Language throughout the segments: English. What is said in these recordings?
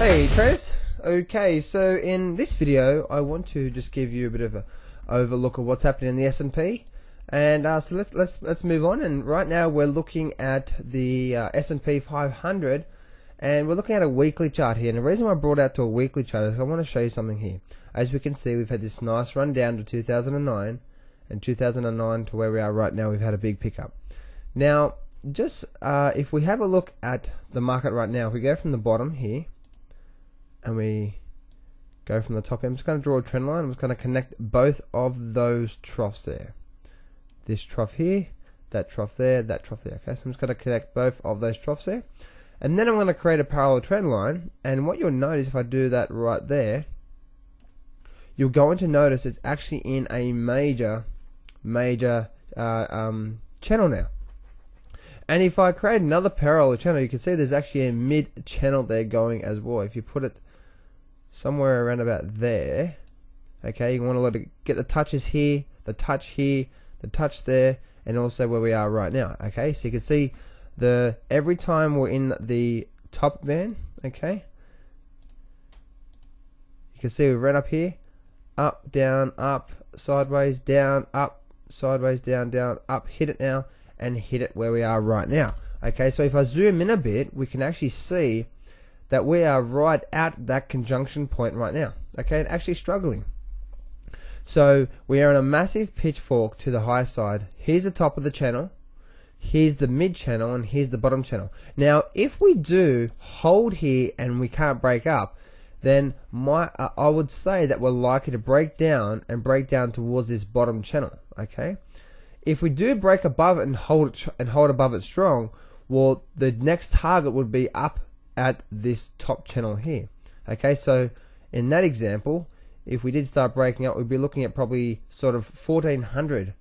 Hey traders, okay, so in this video I want to just give you a bit of a overlook of what's happening in the S&P, and so let's move on. And right now we're looking at the S&P 500, and we're looking at a weekly chart here. And the reason why I brought out to a weekly chart is I want to show you something here. As we can see, we've had this nice run down to 2009, and 2009 to where we are right now, we've had a big pickup. Now just if we have a look at the market right now, if we go from the bottom here and we go from the top here, I'm just going to draw a trend line. I'm just going to connect both of those troughs there. This trough here, that trough there, that trough there. Okay, so I'm just going to connect both of those troughs there. And then I'm going to create a parallel trend line. And what you'll notice if I do that right there, you're going to notice it's actually in a major channel now. And if I create another parallel channel, you can see there's actually a mid channel there going as well. If you put it somewhere around about there, okay, you want to let it get the touches here, the touch there, and also where we are right now. Okay, so you can see every time we're in the top band, okay, you can see we ran up here, up, down, up, sideways, down, up, sideways, down, down, up, hit it now, and hit it where we are right now. Okay, so if I zoom in a bit, we can actually see that we are right at that conjunction point right now, okay, and actually struggling. So we are on a massive pitchfork to the high side. Here's the top of the channel, here's the mid channel, and here's the bottom channel. Now if we do hold here and we can't break up, then I would say that we're likely to break down towards this bottom channel. Okay, if we do break above it and hold above it strong, well, the next target would be up at this top channel here. Okay, so in that example, if we did start breaking up, we'd be looking at probably sort of 1400,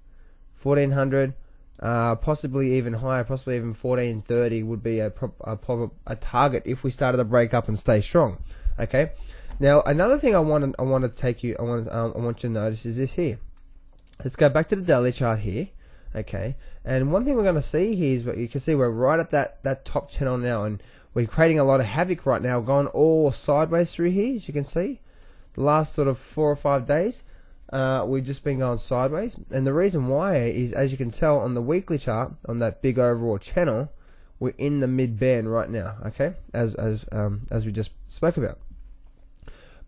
possibly even higher, possibly even 1430 would be a target if we started to break up and stay strong. Okay, now another thing I want you to notice is this here. Let's go back to the daily chart here. Okay, and one thing we're going to see here is what you can see, we're right at that top channel now, and we're creating a lot of havoc right now, going all sideways through here. As you can see, the last sort of 4 or 5 days, we've just been going sideways, and the reason why is, as you can tell on the weekly chart, on that big overall channel, we're in the mid band right now. Okay, as we just spoke about.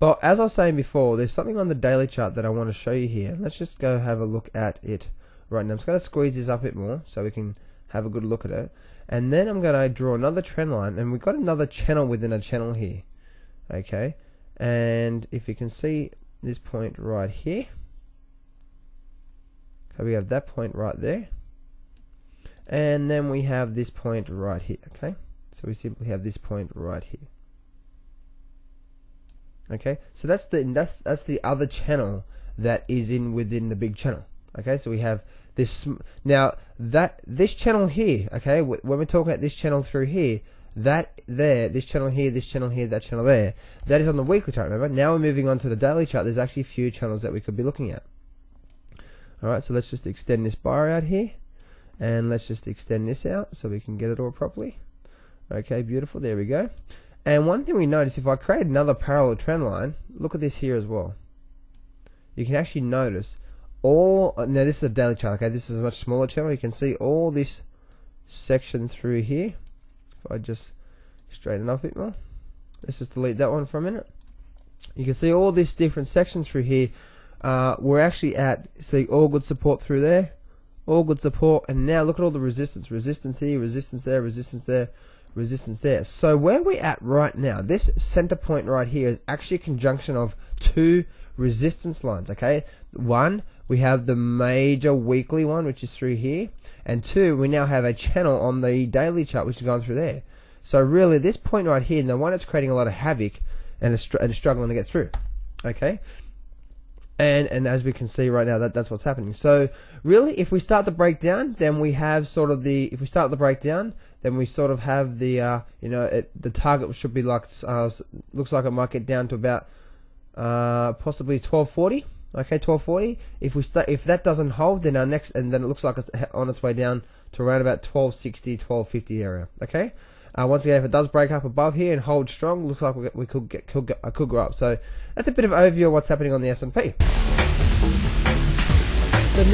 But as I was saying before, there's something on the daily chart that I want to show you here. Let's just go have a look at it right now. I'm just going to squeeze this up a bit more so we can have a good look at it. And then I'm going to draw another trend line, and we've got another channel within a channel here. Okay, and if you can see this point right here, okay, we have that point right there, and then we have this point right here. Okay, so we simply have this point right here. Okay, so that's the other channel that is within the big channel. Okay, so we have this now, this channel here. Okay, when we're talking about this channel through here, this channel here, this channel here, that channel there, that is on the weekly chart. Remember, now we're moving on to the daily chart. There's actually a few channels that we could be looking at. Alright, so let's just extend this bar out here, and let's just extend this out so we can get it all properly. Okay, beautiful, there we go. And one thing we notice, if I create another parallel trend line, look at this here as well. You can actually notice now this is a daily chart, okay, this is a much smaller channel. You can see all this section through here. If I just straighten up a bit more, let's just delete that one for a minute. You can see all these different sections through here. We're actually see all good support through there, all good support, and now look at all the resistance here, resistance there, resistance there, resistance there. So where we're at right now, this center point right here is actually a conjunction of two resistance lines. Okay, one, we have the major weekly one, which is through here, and two, we now have a channel on the daily chart which is going through there. So really this point right here, the one that's creating a lot of havoc and is struggling to get through. Okay, and as we can see right now, that's what's happening. So really, if we start to break down, then we have sort of the the target should be like, looks like it might get down to about possibly 1240. Okay, 1240. If that doesn't hold, then our next, and then it looks like it's on its way down to around about 1260, 1250 area. Okay, Once again, if it does break up above here and hold strong, looks like we could go up. So that's a bit of overview of what's happening on the S&P. So